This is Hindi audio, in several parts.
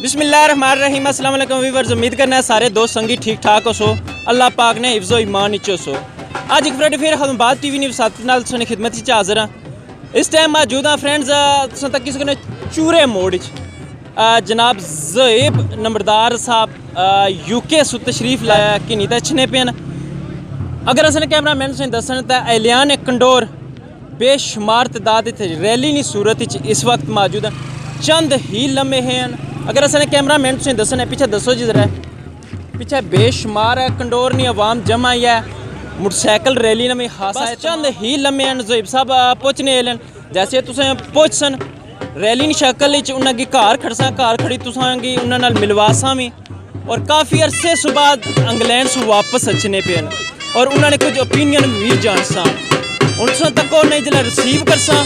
बिस्मिल्लाहिर्रहमानिर्रहीम। अस्सलाम वालेकुम व्यूअर्स, उम्मीद करना है सारे दोस्त संगी ठीक ठाक हो सो। अल्लाह पाक ने हिफ्ज़ो ईमान नीचो सो। आज एक फिर हम टीवी न्यूज़ साथ नाल सुने खिदमत च हाज़र हाँ। इस टाइम मौजूद हाँ फ्रेंड्स तुसां तक किसी ने चूरे मोड़ जनाब ज़ोएब नंबरदार साहब यूके सु तशरीफ लाया कि नहीं तछने पे अगर असें कैमरा मैन तुसें दसन तो ऐलियान कंडोर बेशुमार तदाद रैली नी सूरत इस वक्त मौजूद हैं। चंद ही लम्हे हैं। अगर असें कैमरा मैन तुसें दसन है पीछे दसो जी जरा पीछे बेशुमार है कंडोर नी आवाम जमा ही है मोटरसाइकिल रैली में खासा है। चंद ही लम्हे हैं ज़ोएब साहब पहुँचने आए जैसे तुसें पहुँचसन रैली नी शक्ल उन्होंने घर खड़सा घर खड़ी तुसांगी उन्होंने मिलवासा भी और काफ़ी अरसे सुबाद इंग्लैंड से वापस अच्छने पे और उन्होंने कुछ ओपीनियन भी जानसा हूँ तुम तक नहीं जिला रिसीव करसा।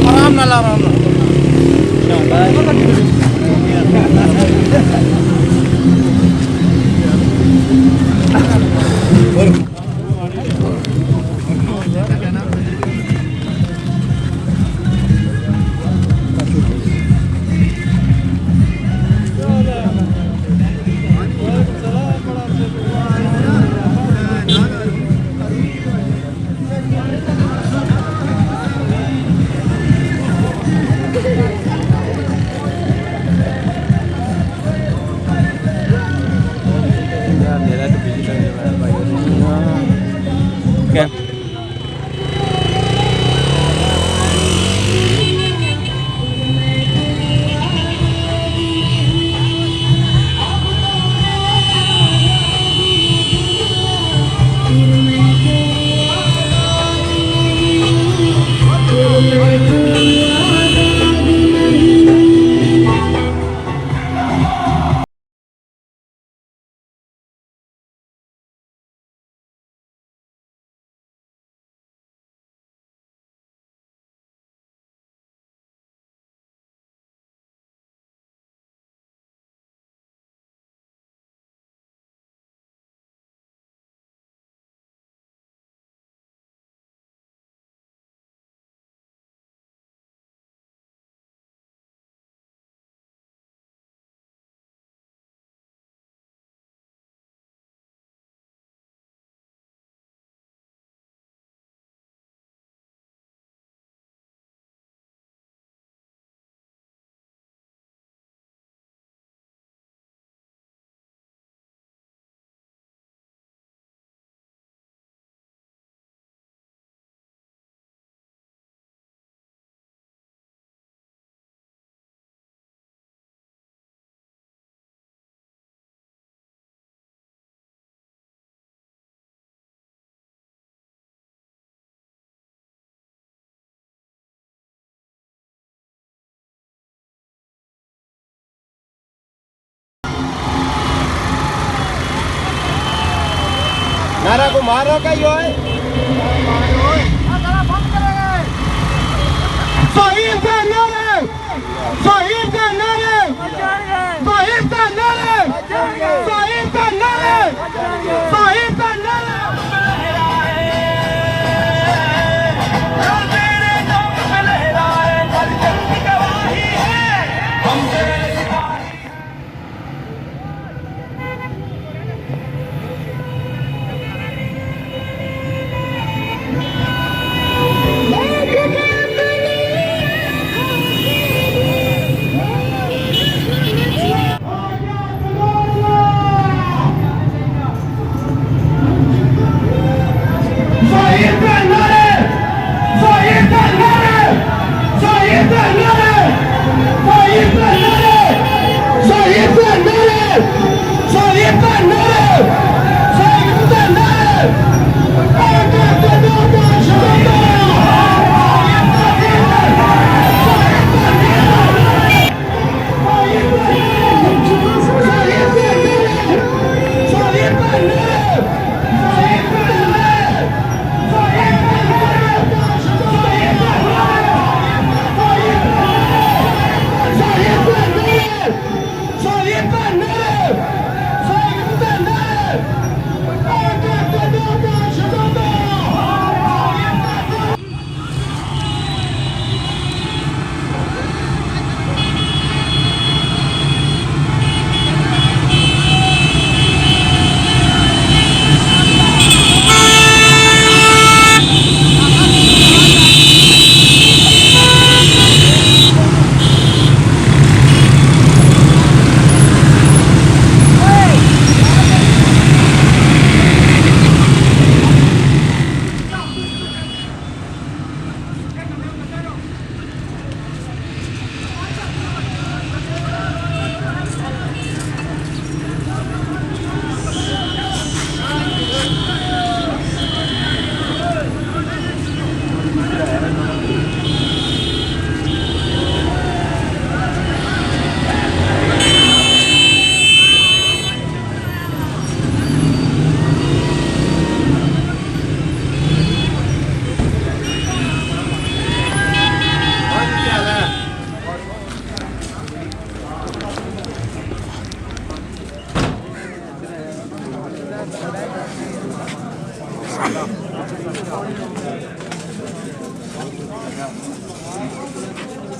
आराम आराम सारा को मारो का यो है शहीद का नारे शहीद का नारे शहीद का नारे शहीद का नारे शहीद का नारे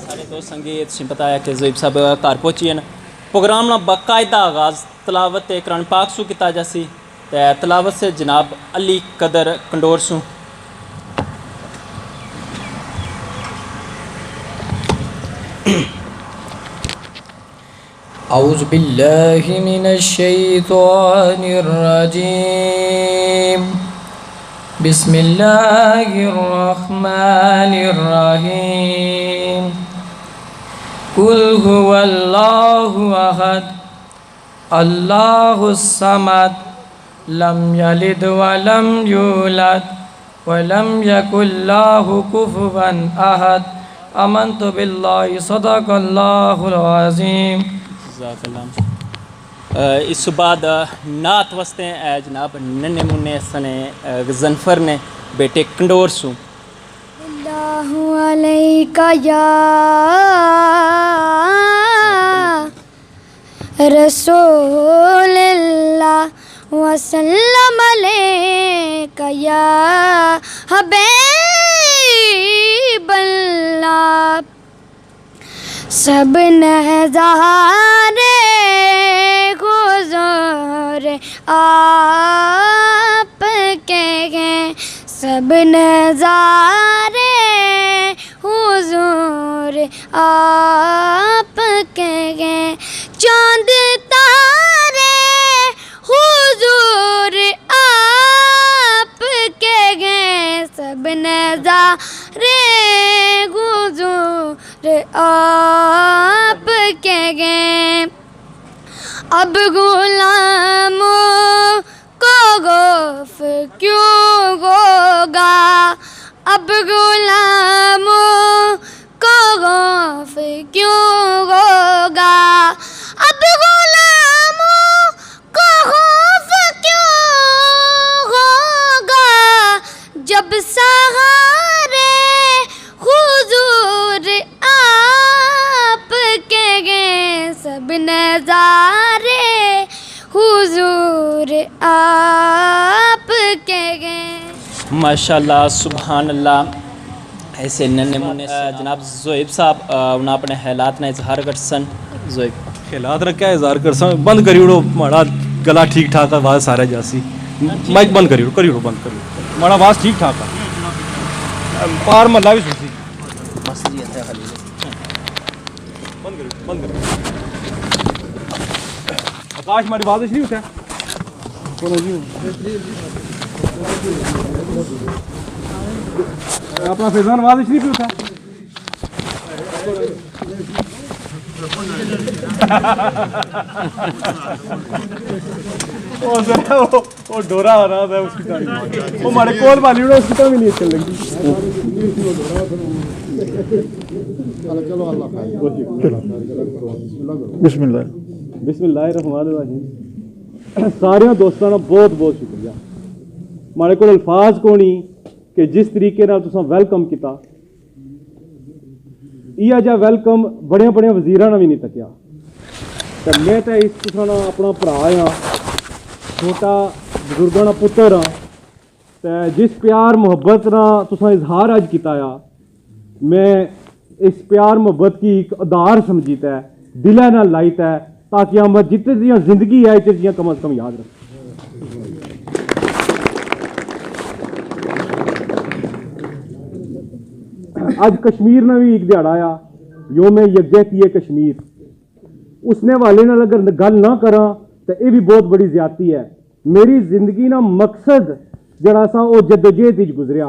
सारे दोस्त संगीत सिं बताया कि ज़ईब साहब घर पहुंची हैं प्रोग्राम ना बाकायदा आगाज़ तलावत कुरान पाक सू किया जासी ते तलावत से जनाब अली कदर कंडोर सू औज़ु बिल्लाहि मिनश शैतानिर रजीम बिस्मिल्लाहिर रहमानिर रहीम कुल हुवल्लाहु अहद अल्लाहुस समद लम यलिद वलम यूलद वलम यकुल लहु कुफुवन अहद आमन्तु बिल्लाहि सदक़ल्लाहुल अज़ीम। इस बाद नात वस्ते जनाब नन्हे मुन्ने सने गजनफर ने बेटे कंडोर सू अल्लाहु अलैका या रसूलल्लाह वसल्लम अलैका या हबीबल्लाह सब नज़ारे गुज़र आपके हैं सब नज़ारे हुज़ूर आपके हैं चाँद तारे हुज़ूर आपके हैं सब नज़ारे हुज़ूर आपके हैं अब गुलामों को गौफ क्यों होगा अब गुलामों को गौफ क्यों होगा अब गुलामों को गौफ क्यों होगा नजारे हुजूर आपके गए। माशाल्लाह सुभान अल्लाह। ऐसे नन्हे मुन्ने जनाब ज़ोएब साहब उन्हें अपने हालात ने इजहार कर सन। ज़ोएब हालात ने क्या इजहार कर सन, बंद करी उड़ो माड़ा गला ठीक ठाक आवाज़ सारे जासी, माइक बंद करी उड़ो बंद करी माड़ा आवाज़ ठीक ठाक है, पार महला भी सुनती बंद करी आकाश मारी आवाज़ नहीं उठा अपना फैजान आवाज़ नहीं उठा वो डोरा आ रहा था उसकी टाइम वो हमारे कोल वाली उड़ा उसकी टाइम नहीं चल लगी। बिस्मिल्लाहिर्रहमानिर्रहीम। सारे दोस्तों का बहुत बहुत शुक्रिया, हमारे को अल्फाज को नहीं कि जिस तरीके नाल तुसां वेलकम किया, इहा जिहा वेलकम बड़े बड़े वजीरां ने भी नहीं तकिया। तो मैं तो इस तुसां नाल अपना भरा हाँ, छोटा बजुर्गों का पुत्र हाँ, तो जिस प्यार मुहब्बत नाल तुसां इजहार अज किया, मैं इस प्यार मुहब्बत की एक आधार समझीता है, दिला नाल लाईता है, ताकि हम जितने दियाँ जिंदगी है इतने कम अज कम याद रखें। अज कश्मीर ने भी एक दिहाड़ा आया, योम यकजहती कश्मीर, उसने वाले नाल अगर गल ना करा तो यह भी बहुत बड़ी ज्यादती है। मेरी जिंदगी ना मकसद जड़ा सा वो जदोजहद विच गुजरिया।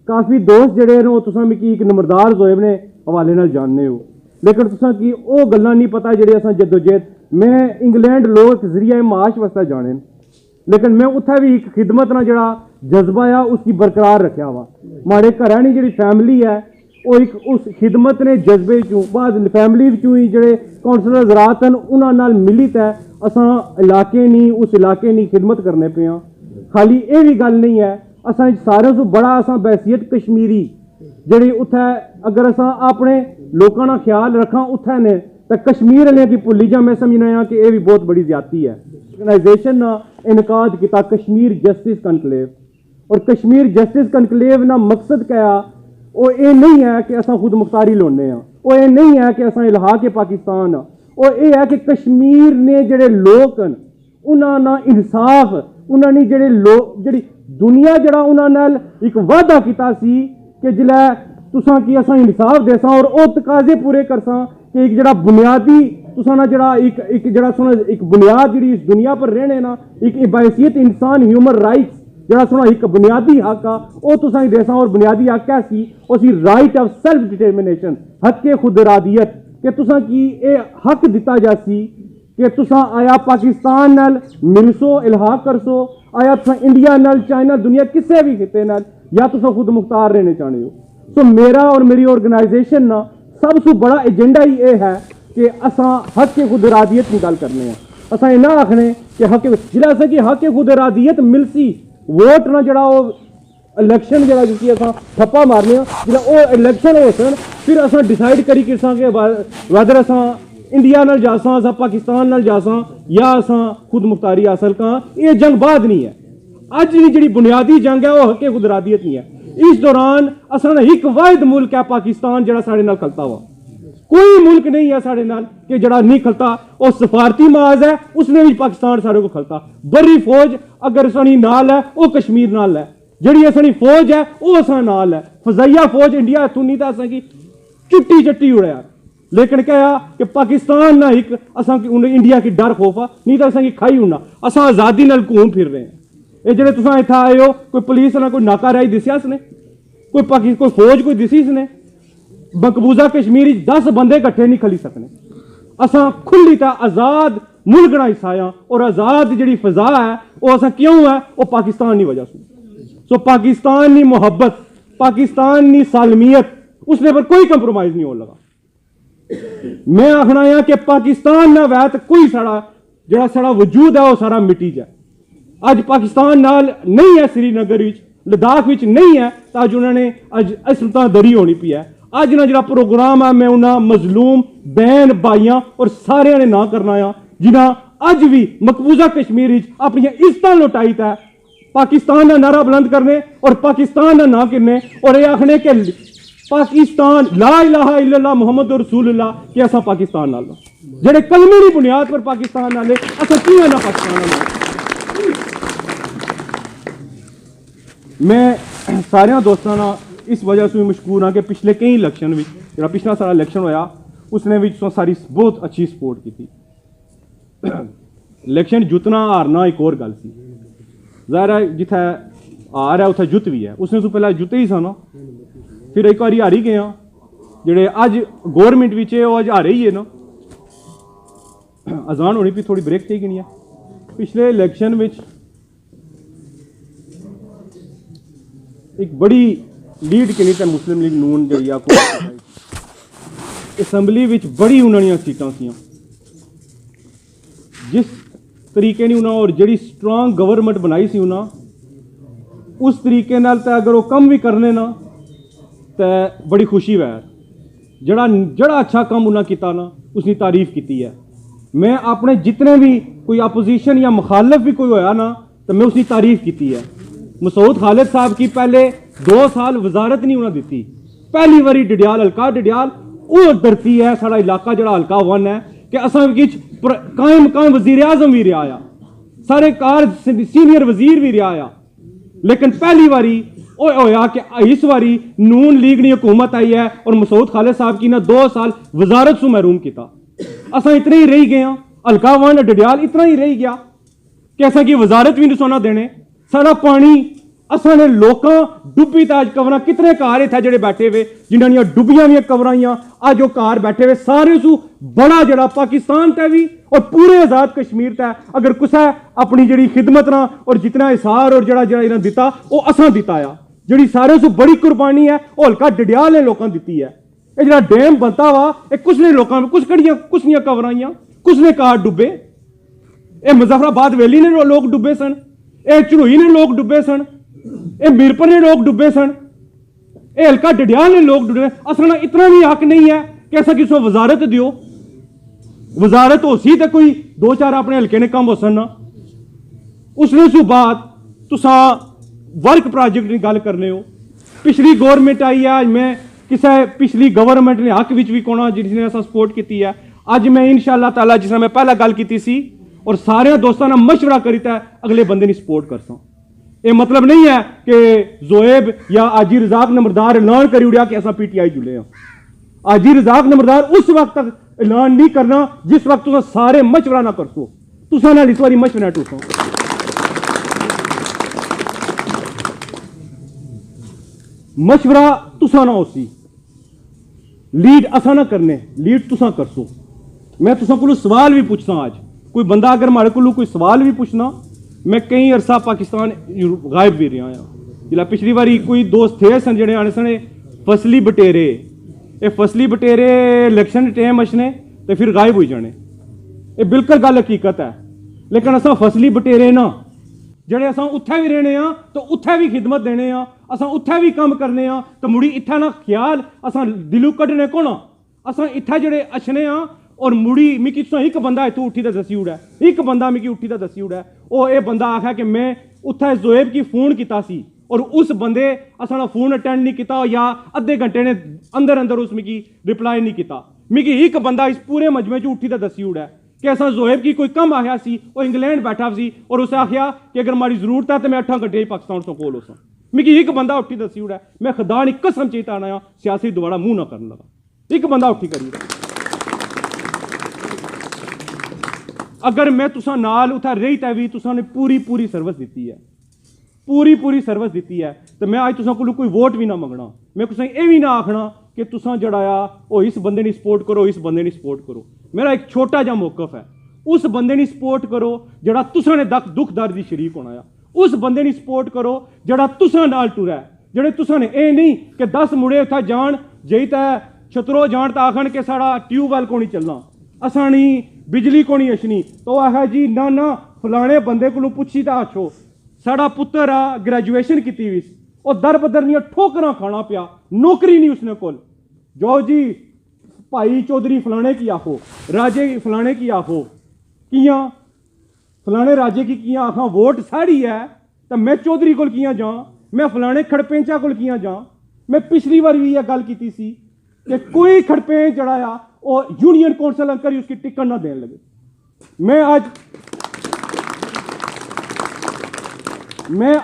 काफ़ी दोस्त जड़े ने तुसां मिगी एक नंबरदार ज़ोएब ने हवाले नाल जानने हो, लेकिन तुसां की वो गल्लां नहीं पता जेह्ड़ी असां जदोजहद, मैं इंग्लैंड लोग जरिए माश वास्ते जाने, लेकिन मैं उत्थे भी एक खिदमत ना जड़ा जज्बा आ उसकी बरकरार रखा वा। माड़े घरां दी जेह्ड़ी फैमिली है वो एक उस खिदमत ने जज्बे चों बाद फैमिली चों ही जेह्ड़े कौंसलर हज़रात हैं उन्हां नाल मिलित है असां इलाके नहीं उस इलाके नहीं खिदमत करने पे हाँ। खाली ये भी गल नहीं है, असां सारे तो बड़ा असां बैसियत कश्मीरी जेह्ड़ी उत्थे अगर असां अपने लोकां दा ख्याल रखां उत्थे ने तो कश्मीर वाले की भुल्ली जा, मैं समझना हाँ कि यह भी बहुत बड़ी ज्यादती है। ऑर्गेनाइजेशन ना इनकाद किया कश्मीर जस्टिस कनकलेव, और कश्मीर जस्टिस कनकलेव ना मकसद क्या, वो ये नहीं है कि असां खुद मुख्तारी लोने हाँ, वो ये नहीं है कि असां इलाहा के पाकिस्तान हाँ, वो ये है कि कश्मीर ने जेड़े लोग न उन्हां ना इंसाफ, उन्होंने जेड़े लोग जेड़ी दुनिया जड़ा उन्हां नाल एक वादा किया सी कि जिल्लै तुसां की असां इंसाफ देसां और वो तकाजे पूरे करसां कि एक जड़ा बुनियादी तुसां ना जड़ा एक जड़ा सुना एक बुनियाद जी इस दुनिया पर रहने ना एक बायसीयत इंसान ह्यूमन राइट्स जड़ा सुना एक बुनियादी हक आ वो तुसां ही देसां। और बुनियादी हक क्या सी, वो सी राइट ऑफ सेल्फ डिटरमिनेशन, हक खुद इरादियत, कि तुसां की ये हक दिता जासी कि तुसां आया पाकिस्तान नाल मिलसो इल्हाक करसो, आया तुसां इंडिया नाल चाइना दुनिया किसी भी खिते नाल, या तुसां खुद मुख्तार रहने चाहते हो। सो मेरा और मेरी ऑर्गेनाइजेशन ना सब से बड़ा एजेंडा ही यह है कि असां हक के खुद इरादियत की गल करने हैं। असां इन्ना आखने कि हक जिला असें कि हक के खुद इरादियत मिलसी, वोट ना जड़ा वो इलेक्शन जड़ा जिसकी असां ठप्पा मारने जिला वो इलेक्शन हो सन, फिर असां डिसाइड करी किसां के वैदर असां इंडिया नाल जासां असां पाकिस्तान नाल जासां या असां खुद मुख्तारी हासिल कां। ये जंग बाद नहीं है, अज की जी बुनियादी जंग है वो हक के खुद इरादियत नहीं है। इस दौरान असल एक वाहिद मुल्क है पाकिस्तान जड़ा साढ़े नाल खलता हुआ, कोई मुल्क नहीं है साढ़े नाल कि जड़ा नहीं खलता। और सफारती माज है उसने भी पाकिस्तान सारे को खलता। बड़ी फौज अगर सानी नाल है वो कश्मीर नाल है, जड़ी असनी फौज है वो असा नाल है। फजाइया फौज इंडिया इतों नहीं था की चुट्टी चट्टी उड़ाया, लेकिन क्या कि पाकिस्तान ना एक असा इंडिया की डर खौफा नहीं तो असा की खाई उड़ना, असा आज़ादी नाल घूम फिर रहे हैं। ये जो तुम इतना आए हो कोई पुलिस ना कोई नाका राही दिसिया इसने, कोई फौज कोई दिसी इसने। मकबूजा कश्मीर 10 बंदे इकट्ठे नहीं खली सकने। असा खुली तो आज़ाद मुल्क ना हिस्सा हाँ, और आज़ाद जी फिजा है वो असा क्यों है वो पाकिस्तान की वजह से। सो पाकिस्तान की मुहब्बत, पाकिस्तान की सालमियत उसने पर कोई कंप्रोमाइज नहीं हो लगा। मैं आखना है कि पाकिस्तान ना वैत कोई साड़ा जड़ा साड़ा वजूद है वो सारा मिटी जाए। अज पाकिस्तान नाल नहीं है, श्रीनगर लद्दाख नहीं है, तो अज उन्होंने अज असमता दरी होनी पी है। अज ना जो प्रोग्राम है मैं उन्होंने मजलूम बहन भाइयों और सारे ने ना करना आ जिन्हें अज भी मकबूजा कश्मीर अपन इज्जत लुटाई है पाकिस्तान का नारा बुलंद करने और पाकिस्तान का ना करने और ये आखने के पाकिस्तान ला इलाहा इल्लल्लाह मुहम्मद रसूलुल्लाह कि असा पाकिस्तान नाल जेडे कलमे की बुनियाद पर पाकिस्तान नाले असा किवें ना पाकिस्तान नाल। मैं सारे दोस्तों ना इस वजह से मशहूर हाँ कि पिछले कई इलेक्शन में जो पिछला सारा इलेक्शन होया उसने भी सारी बहुत अच्छी सपोर्ट की थी। इलेक्शन जितना हारना एक और गल सी ज़ाहिर है जिथे हार है उत्थे जुत भी है उसने तो पहले जुते ही सा ना फिर एक बार हारी गए जेडे अज गौरमेंट भी अज हारे ही है ना अजान होनी भी थोड़ी ब्रेक चाहिए नहीं है। पिछले इलेक्शन में एक बड़ी लीड की नहीं मुस्लिम लीग नून जी असैम्बली बड़ी उन्होंने सीटां सी जिस तरीके ने उन्होंने और जी स्ट्रांग गवर्नमेंट बनाई सी उन्होंने उस तरीके नाल तो अगर वो कम भी करने ना तो बड़ी खुशी वै जड़ा जड़ा अच्छा काम उन्हें किया ना उसकी तारीफ की है। मैं अपने जितने भी कोई अपोजिशन या मुखालफ भी कोई होया ना तो मैं उसकी तारीफ की है। मसूद खालिद साहब की पहले 2 साल वजारत नहीं उन्हें दी पहली बारी डडियाल हल्का डडियाल वो धरती है साड़ा इलाका जड़ा हल्का 1 है कि असां कायम कायम वजीर आजम भी रहा आ सारे कार सीनियर वजीर भी रहा आ लेकिन पहली बारी होया कि इस बारी नून लीग की हुकूमत आई है और मसूद खालिद साहब की ना 2 साल वजारत से महरूम किया। असां इतने ही रही गए हल्का 1 डडियाल इतना ही रही गया कि असां की वजारत भी नहीं सोना देने सारा पानी असा ने लोगों डुब्बी ताज कवर कितने घर इतने जेडे बैठे हुए जिन्होंने डुब्बियां भी कवर अज वो घर बैठे हुए सारे सू बड़ा जड़ा पाकिस्तान तै भी और पूरे आजाद कश्मीर तै अगर कुछ अपनी जी खिदमत ना और जितना इसार और जड़ा जड़ा इन्हें दिता वो असा दिता आ जी सारे सू बड़ी कुर्बानी है वो हल्का डडियाल ने लोगों दी है। ये जो डैम बनता वा कुछ ने लोगों कुछ कड़ियां कुछ कवर आईया कुछ ने कार डुबे ये मुजफ्फराबाद वैली ने लोग डुबे सन ये झड़ोई ने लोग डुबे सन ये मीरपुर ने लोग डुबे सन ये हल्का डडियाल ने लोग डुबे असल इतना भी हक नहीं है कि ऐसा किसी वजारत दियो वजारत हो सी तो कोई 2-4 अपने हल्के ने कम हो सन उसने सु बाद तुसा वर्क प्रोजेक्ट की गल करने हो पिछली गवर्नमेंट आई है मैं किसी पिछली गवर्नमेंट ने हक भी कोना जिसने ऐसा सपोर्ट की है अज मैं इंशाअल्लाह ताला जिसने मैं पहला गल की सी और सारे दोस्तों ने मशवरा करीता अगले बंदे की सपोर्ट कर सा ये मतलब नहीं है कि जोएब या आजी रजाक नंबरदार ऐलान करी उड़िया कि असा पीटीआई जुड़े हैं। आजी रजाक नंबरदार उस वक्त तक ऐलान नहीं करना जिस वक्त तुम सारे मशवरा ना करसो तुसा नाल इस बारी मशवरा टूसो मशवरा तुसा ना होसी लीड असा ना करने लीड तुसा करसो। मैं तुसा को सवाल भी पूछना आज कोई बंदा अगर माड़े को कोई सवाल भी पूछना मैं कई अरसा पाकिस्तान गायब भी रहा जिला पिछली बारी कोई दोस्त थे सन जेडे आने सन फसली बटेरे ये फसली बटेरे इलेक्शन टाइम अचने तो फिर गायब हो जाने ये बिल्कुल गल हकीकत है लेकिन असा फसली बटेरे ना जेडे असा उत्थे भी रहने तो उत्थे भी खिदमत देने असा उत्थे भी काम करने तो मुड़ी इत्थे ना ख्याल असा दिलू कड्ढने कोना असा इत्थे जेडे अचने और मुड़ी मिकी एक बंदा इतों उठी तो दसी उड़ा एक बंदा मिकी उठी तो दसी उड़ा वो ये बंदा आखा कि मैं उत्थे जोएब की फोन किया सी और उस बंदे असा फोन अटेंड नहीं किया या अद्धे घंटे ने अंदर अंदर उस मिकी रिप्लाई नहीं किया मिकी एक बंदा इस पूरे मजमे च उठी तो दसी उड़ा कि असा जोएब की कोई कम आया सी वो इंग्लैंड बैठा सी और उसे आख्या कि अगर मारी जरूरत है तो मैं 8 घंटे पाकिस्तान तो कोल हो मिकी एक बंदा उठी दसी उड़ा मैं खुदा ने कसम चेता आना सियासी दोबारा मुंह ना करने लगा एक बंदा उठी करी अगर मैं तुसा नाल उठा रही तै भी तुसा ने पूरी पूरी सर्विस दी है पूरी सर्विस दी है तो मैं आज तुसा को कोई वोट भी ना मंगना मैं तुसा ये भी ना आखना कि तुसा जड़ाया वो इस बंदे ने सपोर्ट करो इस बंदे ने सपोर्ट करो मेरा एक छोटा जा मौकफ है उस बंदे ने सपोर्ट करो जड़ा तुसा ने दुख दर्द की शरीक होना है उस बंदे ने सपोर्ट करो जड़ा तुसा नाल टुरा है जड़े तुसा ने ये नहीं कि 10 मुड़े उत्थे जान जई तै छतरो जान तो आखन के साड़ा ट्यूबवैल को नहीं चलना असा नहीं बिजली को नहीं अछनी तो आखा जी ना ना फलाने बंदे को पुछी तो आछो साड़ा पुत्र आ ग्रेजुएशन की और दर बदर ठोकरां खाना पिया नौकरी नहीं उसने कोल जाओ जी भाई चौधरी फलाने की आखो, राजे फलाने की आखो, कियां फलाने राजे की कियां आखा वोट साड़ी है तो मैं चौधरी कोल कियां जां, मैं फलाने खड़पेंचा कोल कियां जां। मैं पिछली बार भी यह गल की थी कि कोई खड़पेंच जड़ा आ और यूनियन कौंसल अंकर उसकी टिकट ना देने लगे। मैं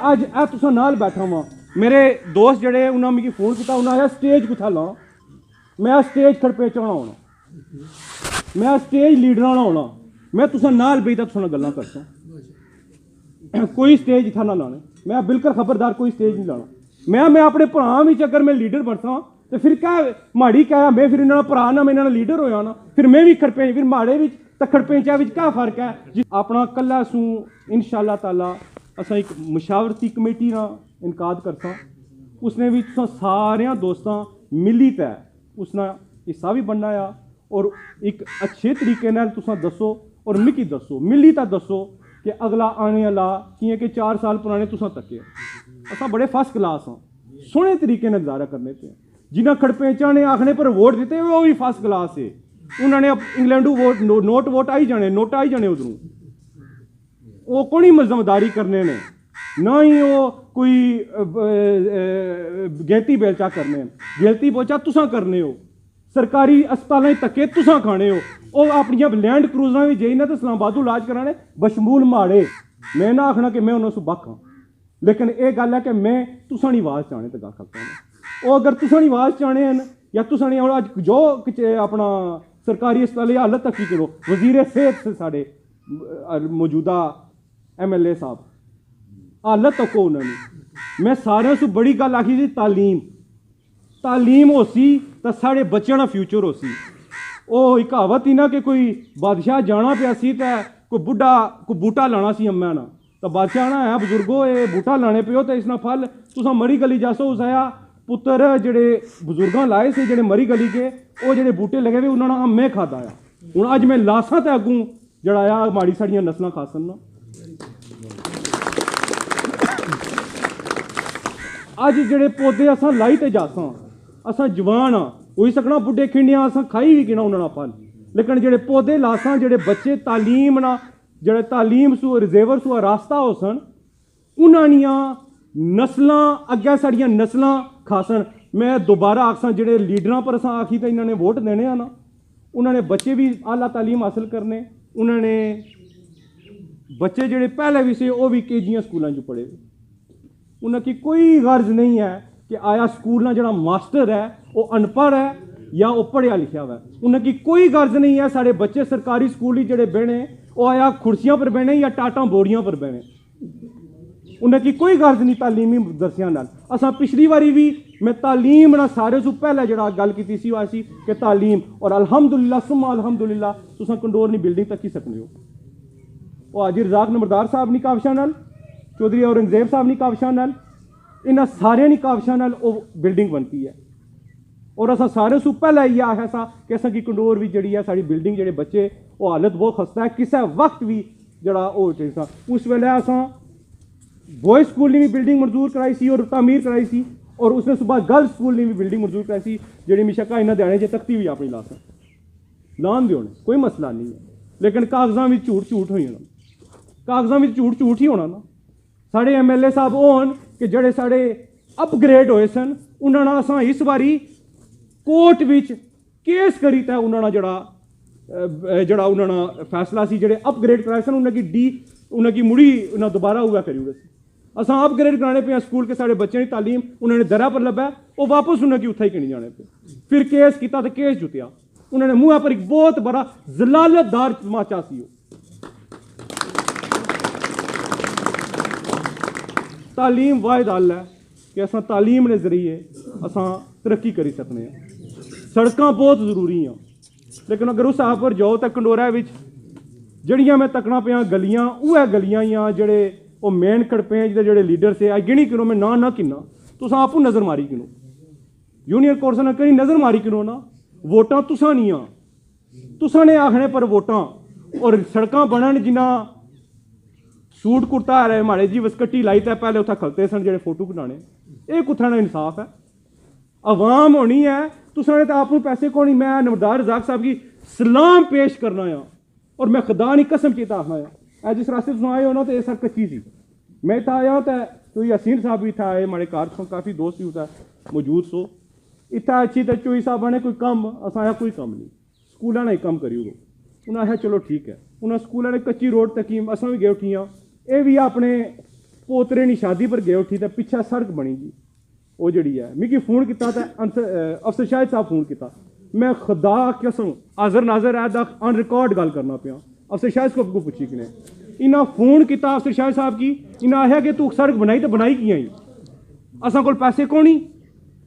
अज ए तुसा नाल बैठा वां, मेरे दोस्त जड़े उन्हें मिगी फोन किया, उन्हें आया स्टेज कुत्थै लां, मैं स्टेज खड़पेचा होना, मैं स्टेज लीडर होना, मैं तुसा नाल बेहियै तुसा गल्लां करसा, कोई स्टेज इत्थै ना लाने, मैं बिल्कुल खबरदार कोई स्टेज नहीं लाना। मैं अपने भ्रां विच अगर मैं लीडर बनसा तो फिर क्या माड़ी क्या मैं फिर इन्होंने भ्रा ना मैं इन्होंने लीडर होया ना, फिर मैं भी खड़पेंच, फिर माड़े विच ते खड़पेंचा विच क्या फर्क है जी। अपना कल्ला सूं इंशाअल्लाह ताला असां एक मशावरती कमेटी ना इनकाद करसा, उसने भी तुसां सारियां दोस्तां मिली तै उसना हिस्सा भी बनना आ और एक अच्छे तरीके नाल तुसां दसो और मिकी दसो, मिली तां दसो कि अगला आने वाला कियां कि 4 साल पुराने तुसां तक्के असां बड़े फर्स्ट क्लास हाँ, सोहने तरीके नाल गुजारा करने पे। जिन्हें खड़पेंचा ने आखने पर वोट दिते वो भी फर्स्ट क्लास है, उन्होंने इंग्लैंडू वोट नोट वोट आई जाने, नोट आई जाने उधरों, वो कौन ही मजमदारी करने ने, ना ही वो कोई गैती बेलचा करने, गैती बेलचा तुसां करने हो, सरकारी अस्पतालें धक्के तुसां खाने हो, वो अपनियां लैंड क्रूजरां भी जाइए ना तो इस्लामाबादों इलाज कराने बशमूल माड़े। मैं ना आखना कि मैं उन्होंने बख हाँ, लेकिन ये गल है कि मैं तुसां दी आवाज़ चाहने तो गल करता हूँ। वो अगर तुसां दी आवाज़ चाहने हैं या तुसां दी अज जो अपना सरकारी अस्पताल हालत तक ही करो, वजीर सेहत से साढ़े मौजूदा MLA साहब हालत तक हो उन्होंने, मैं सारे से बड़ी गल आखी जी तालीम हो सी तो साढ़े बच्चों का फ्यूचर हो सी। वो एक कहावत ही ना कि कोई बादशाह जाना पिया सी ते कोई बुढ़ा कोई बूटा लाना सी अम्मा ना, तो बादशाह ना है बुजुर्गो ये बूटा लाने पियो तो इसना फल तुसा मरी गली जासो। उस आया पुत्र जेडे बुजुर्गां लाए से जेडे मरी गली के वो जेडे बूटे लगे हुए उन्होंने अम्मे खाता आ, हुण अज मैं लासां ते अगूं जड़ा आ माड़ी साड़ियां नस्लां खासन ना। अज जेडे पौधे असां लाई ते जासां असां जवान हाँ, होई सकना बुढ़े खिंडियां असां खाई भी किना उन्होंने फल, लेकिन जेडे पौधे लासां जेडे बच्चे तालीम ना जेडे तालीम सू रिजेवर सू रास्ता हो सन उन्हां नस्लां अग्गें साड़ियां नस्लां खासन। मैं दोबारा आखसां जेडे लीडरां पर असां आखी तो इन्होंने वोट देने आ ना, उन्होंने बच्चे भी आला तालीम हासिल करने, उन्होंने बच्चे जेडे पहले भी से वो भी KG स्कूलों च पढ़े, उनकी कोई गर्ज नहीं है कि आया स्कूल जो मास्टर है वो अनपढ़ है या वो पढ़िया लिखा हुआ है, उनकी कोई गर्ज नहीं है साढ़े बच्चे सरकारी स्कूल ही जेडे बहने वो आया कुर्सियों पर बहने या टाटा बोरियों पर बहने, उनकी कोई गर्ज नहीं तालीमी दरसियां नाल। असां पिछली बारी भी मैं तालीम ना सारे सू पहले जड़ा गल की सी वो सी कि तालीम, और अलहमदुलिल्लाह सुम्मा अलहमदुलिल्लाह तुसां कंडोर नी बिल्डिंग तक ही सकने हो। वो हाजी रजाक नंबरदार साहब नी काविशां नाल, चौधरी औरंगजेब साहब नी काविशां नाल, इन्हां सारियां नी काविशां नाल वो बिल्डिंग बनती है। और असां सारे सू पहले इयै आखेआ सा कि असां की कंडोर भी जड़ी है साड़ी बिल्डिंग जेडे बच्चे वो हालत बहुत खस्ता है, किसी वक्त भी जड़ा हो सा। उस वेले असां बॉयज स्कूल ने भी बिल्डिंग मंजूर कराई सी और तामीर कराई सी, और उसने सुबह गर्ल्स स्कूल ने भी बिल्डिंग मंजूर कराई सी जेडी मिशक्का इन्हां ध्याड़े च तख्ती भी अपनी लास लान दे होने कोई मसला नहीं है, लेकिन कागजां में झूठ होई जाना, कागजां में झूठ ही होना ना। साढ़े MLA साहब होन कि जेडे साढ़े अपग्रेड होए सन, उन्होंने असां इस बारी कोर्ट विच केस करी तै उन्होंने जड़ा उन्होंने फैसला सी जेडे अपग्रेड कराए सन उनकी मुड़ी उन्हें दोबारा हुआ करी उड़े असां अपग्रेड कराने पे स्कूल के साढ़े बच्चों की तालीम उन्होंने दरा पर लब्भा वो वापस उन्हें उत्थे ही कहीं जाने पे, फिर केस किया तो केस जुतिया, उन्होंने मुँह पर एक बहुत बड़ा जलालतदार तमाचा सी। तालीम वाहिद हल है कि असां तालीम के जरिए असां तरक्की करी सकते हैं। सड़कां बहुत जरूरी हैं, लेकिन अगर उस आप पर जाओ तो कंडोरा विच जड़ियां मैं तकना पिया गलियां उह गलियां ही जेडे वो मेन खड़पेंच दे जेडे लीडर से अज गिनी किनो मैं ना किन्ना तुसां आपू नज़र मारी किनो, यूनियन कौंसल कहीं नज़र मारी किनो ना, वोटां तुसां नहीं तुसां ने आखने पर वोटां और सड़कां बनन जिन्ना सूट कुर्ता आ रहे माड़े जी वसकट्टी लाई तै पहले उत्थे खलते सन जेडे फोटो बनाने, ये कुत्थां दा इंसाफ है। अवाम होनी है तुसां तो आपको पैसे को नहीं, मैं नमदार रज़ाक साहब की सलाम पेश करना आ और मैं खुदा नहीं कसम चेता आखना आ जिस रास्ते तुम आए हो ना तो ये सर कच्ची सी मैं इतना आया तो चोई हसीन साहब भी इतना आए माड़े कार सो काफ़ी दोस्त भी उतना मौजूद सो इतना अच्छी तो चोई साहब ने कोई कम अस आया कोई कम नहीं स्कूल ने कम करी उन्हें आया चलो ठीक है उन्हें स्कूल ने कच्ची रोड तक असा भी गए उठी हाँ ये भी अपने पोतरे की शादी पर गए उठी तो पिछा सड़क बनी गई वो जी है मिगी फोन किया अफसर शाहिद साहब फोन किया मैं खुदा कसम हाजर नाजर है ऑन रिकॉर्ड गल करना पिया अफसर शाहिद को अगू पूछी कि इन्हें फोन किया अफसर शाहिद साहब की इन्हें आया कि तू सड़क बनाई तो बनाई कियां ही असा को पैसे को नहीं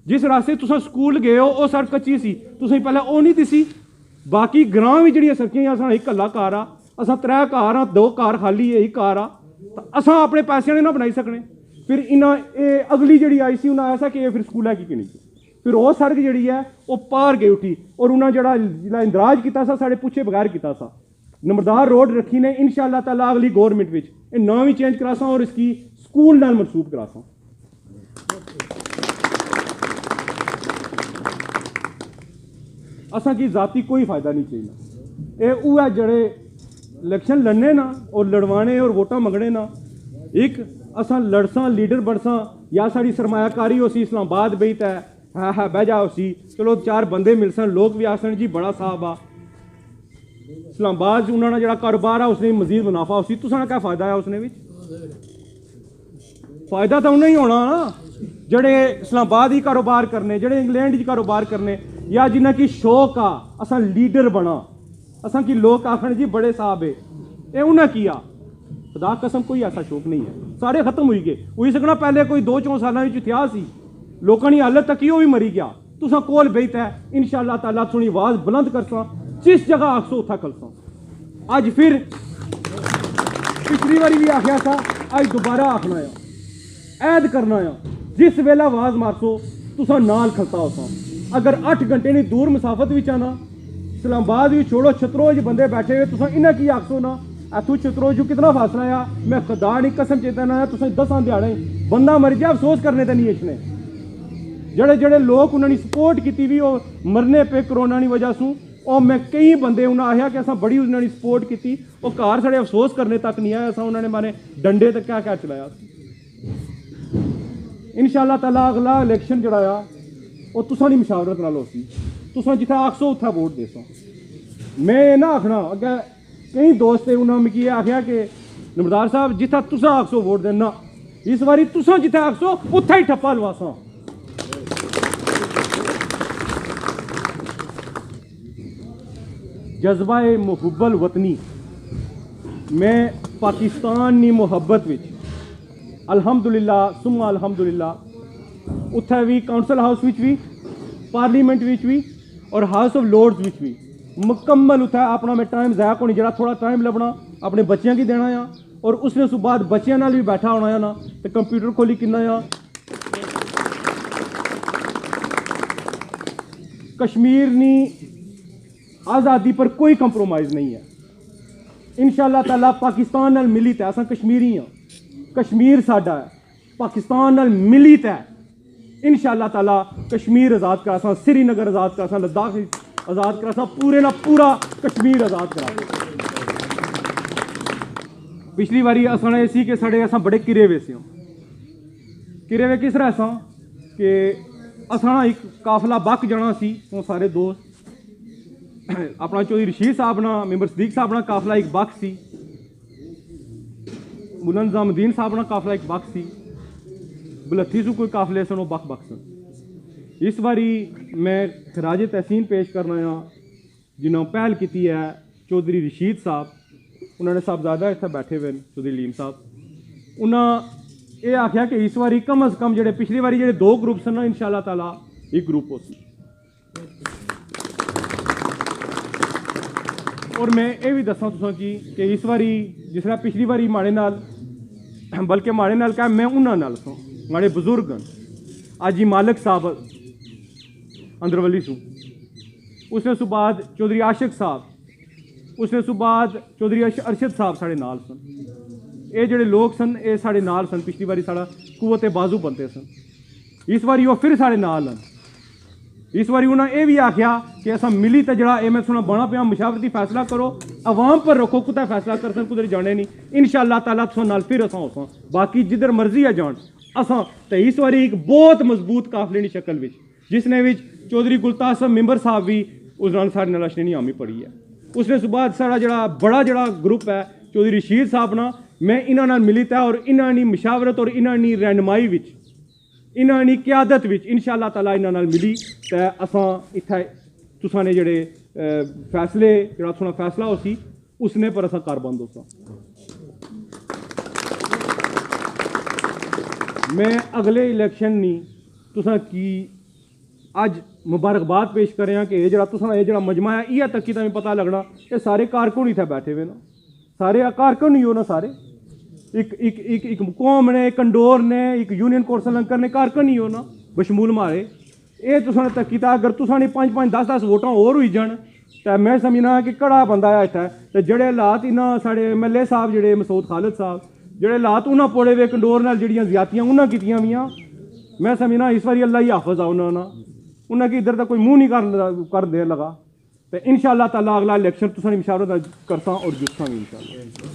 जिस रास्ते तुम स्कूल गए हो वो सड़क कच्ची सी तुसें पहले वो नहीं दिसी बाकी ग्रां भी जी सड़कें असा एक कला कार आ असा 3 कार आ 2 कार खाली यही कार आ असा अपने पैसे ने ना बनाई सकने फिर इन्हें अगली जी आई सी उन्हें ऐसा कि फिर स्कूल की किनी फिर वो सड़क जी है वो पार गई उठी और उन्हें जरा इंदराज किया साढ़े पूछे बगैर किया सा नंबरदार रोड रखी ने इंशाअल्लाह ताला अगली गौरमेंट में नाम भी चेंज करा सा और इसकी स्कूल नाल मनसूब करा सा असा की जाती कोई फायदा नहीं चाहिए ये वो है जड़े इलेक्शन लड़ने ना और लड़वाने और वोटा मंगने ना एक असा लड़सा लीडर बनसा या साड़ी सरमायाकारी हो सी इस्लामाबाद बई तै है बह जाओ सी चलो 4 बंदे मिल सन लोग भी आसन जी बड़ा साहब आ इस्लामाबाद उन्होंने जो कारोबार है उसने मजीद मुनाफा उसी तुसा क्या फायदा है उसने भी फायदा तो उन्हें ही होना ना जड़े इस्लामाबाद ही कारोबार करने जड़े इंग्लैंड ही कारोबार करने या जिन्हें की शौक आ असा लीडर बना असा की लोग आखन जी बड़े साहब है ये उन्हें किया खुदा कसम कोई ऐसा शौक नहीं है सारे खत्म हुई गए हुई सकना पहले कोई 2-4 साल इतिहास ही लोगों की हालत तक ही वो भी मरी गया तुसा कोल बेत है इंशाअल्लाह ताला थोड़ी आवाज बुलंद करसा जिस जगह आखसो उथा करसा अज फिर पिछली बारी भी आखिया था अज दोबारा आखना है ऐद करना है जिस वेला आवाज मारसो तुसा नाल खलता हो अगर 8 घंटे नहीं दूर मुसाफत भी आना इस्लामाबाद भी छोड़ो छतरोज बंदे बैठे हुए तुसा इन्हें की आखसो ना इतों छतरोज कितना फासला आ मैं खुदा नहीं कसम चेतना आया तुसें 10 दिहाड़े बंदा मर गया अफसोस करने तो नहीं इसने जड़े जड़े लोग उन्होंने सपोर्ट की भी मरने पे कोरोना की वजह से और मैं कई बंदे उन्हें आया कि असा बड़ी उन्होंने सपोर्ट की वो घर साढ़े अफसोस करने तक नहीं आया असा उन्होंने मारे डंडे तक क्या क्या चलाया इंशाअल्लाह ताला अगला इलेक्शन जड़ा वो तुसा नहीं मशावरत नाल होसी तुसा जिथे आखसो उत्थे वोट देसो मैं ना आखना अगे कई दोस्त उन्होंने मिगी आख्या कि नंबरदार साहब जिथे तुसा आखसो वोट देना इस बारी तुसा जिथे आखसो उत्थे ही ठप्पा लवासा जज्बा मुहब्बल वतनी मैं पाकिस्तान की मुहब्बत विच अल्हम्दुलिल्लाह सुम्मा अल्हम्दुलिल्लाह उत्थे भी काउंसल हाउस विच भी पार्लीमेंट विच भी और हाउस ऑफ लॉर्ड्स विच भी मुकम्मल उत्थे अपना मैं टाइम ज़ाया को नहीं जरा थोड़ा टाइम लभना अपने बच्चों की देना आ और उसने उस बाद बच्चों नाल भी बैठा होना है ना तो कंप्यूटर खोली किन्ना आ कश्मीर नी आज़ादी पर कोई कंप्रोमाइज़ नहीं है इंशाअल्लाह ताला पाकिस्तान नाल मिलित है असा कश्मीरी हाँ कश्मीर साडा है पाकिस्तान नाल मिलित है इंशाअल्लाह ताला कश्मीर आज़ाद करा सा श्रीनगर आज़ाद करा सा लद्दाख आज़ाद करा सा पूरे ना पूरा कश्मीर आज़ाद करा पिछली बारी असने सी कि साढ़े असा बड़े किरे वे से किरे वे किस तरह सा कि असा एक काफला बक जाना सी वो सारे दोस्त अपना चौधरी रशीद साहब ना मेंबर सदीक साहब ना काफला एक बक सी मुलन निजामुद्दीन साहब ना काफला एक बक सी बलत्ती सू कोई काफले सन वो बक सन इस बारी मैं खराज तहसीन पेश करना जिन्होंने पहल की है चौधरी रशीद साहब उन्होंने साहबजादा इतने बैठे हुए चौधरी लीम साहब उन्हें ये आख्या कि इस बारी कम अज़ कम जो पिछली बारी जो 2 ग्रुप सन इंशाअल्लाह ताला एक ग्रुप हो सी और मैं ये भी दसा तुसा कि इस बारी जिस पिछली बारी माड़े नाल बल्कि माड़े नाल क्या मैं उन्होंने नाल सो माड़े बजुर्ग अज ही मालिक साहब अंदरवली सू उसने सुबाद चौधरी आशिक साहब उसने सुबाद चौधरी अरशद साहब साढ़े नाल सन ये जोड़े लोग सन ये साढ़े नाल सन पिछली बारी साढ़ा कुवत बाजू बनते सन इस बारी वो फिर साढ़े नाल हैं इस बारी उन्हें यह भी आख्या कि असा मिली तो जरा मैं सुना बना पिया मुशावरती फैसला करो, अवाम पर रखो, कुत्ता फैसला कर कुदर जाने नहीं। इंशाअल्लाह ताला तुसा नाल फिर असा होसा, बाकी जिधर मर्जी है जान असा। तो इस बारी एक बहुत मजबूत काफले की शक्ल विच, जिसने विच चौधरी गुलतासम मेंबर साहब भी उस नाल साढ़े नाल अशनी आमी पड़ी है। उसने सुबाद साड़ा जड़ा बड़ा जड़ा ग्रुप है चौधरी रशीद साहब ना, मैं इन्हां नाल मिलित है और इन्हां दी मशावरत और इन्हां दी रहनुमाई विच, इन्हां दी क़यादत विच इंशाअल्लाह ताला इन्हां नाल मिली ते असां इत्थे तुसां ने जेड़े फैसले जेड़ा थोड़ा फैसला होसी उसने पर असां कारबंद होसा। मैं अगले इलेक्शन नहीं तुसां की अज मुबारकबाद पेश करें कि ये जड़ा मजमा है इ'यै तक तुम्हें पता लगना ये सारे कारकुन इत्थे बैठे हुए ना, सारे कारकुन ही हो ना, सारे एक कौम ने, एक कंडोर ने, एक यूनियन कौंसल अंकर ने, कारकुन ही हो ना बशमूल मारे। ये तुसां तक कीता, अगर तुसां ने 5-5 10-10 वोटां होर हुई जान तो मैं समझना कि कड़ा बंदा है इत्थे। ते जेड़े हालात इन्हां साढ़े MLA साहब जेड़े मसूद खालिद साहब जेड़े हालात उन्हां पोड़े वे कंडोर नाल जेड़ियां ज़्यादतियां उन्हां कीतियां वियां, मैं समझना इस बारी अल्लाह ही हाफिज़ आ उन्हां की इधर तक कोई मुँह नहीं कर दे लगा। तो इंशाअल्लाह ताला अगला इलेक्शन तुसां दी मशावरत करसा और जुस्सां इंशाअल्लाह।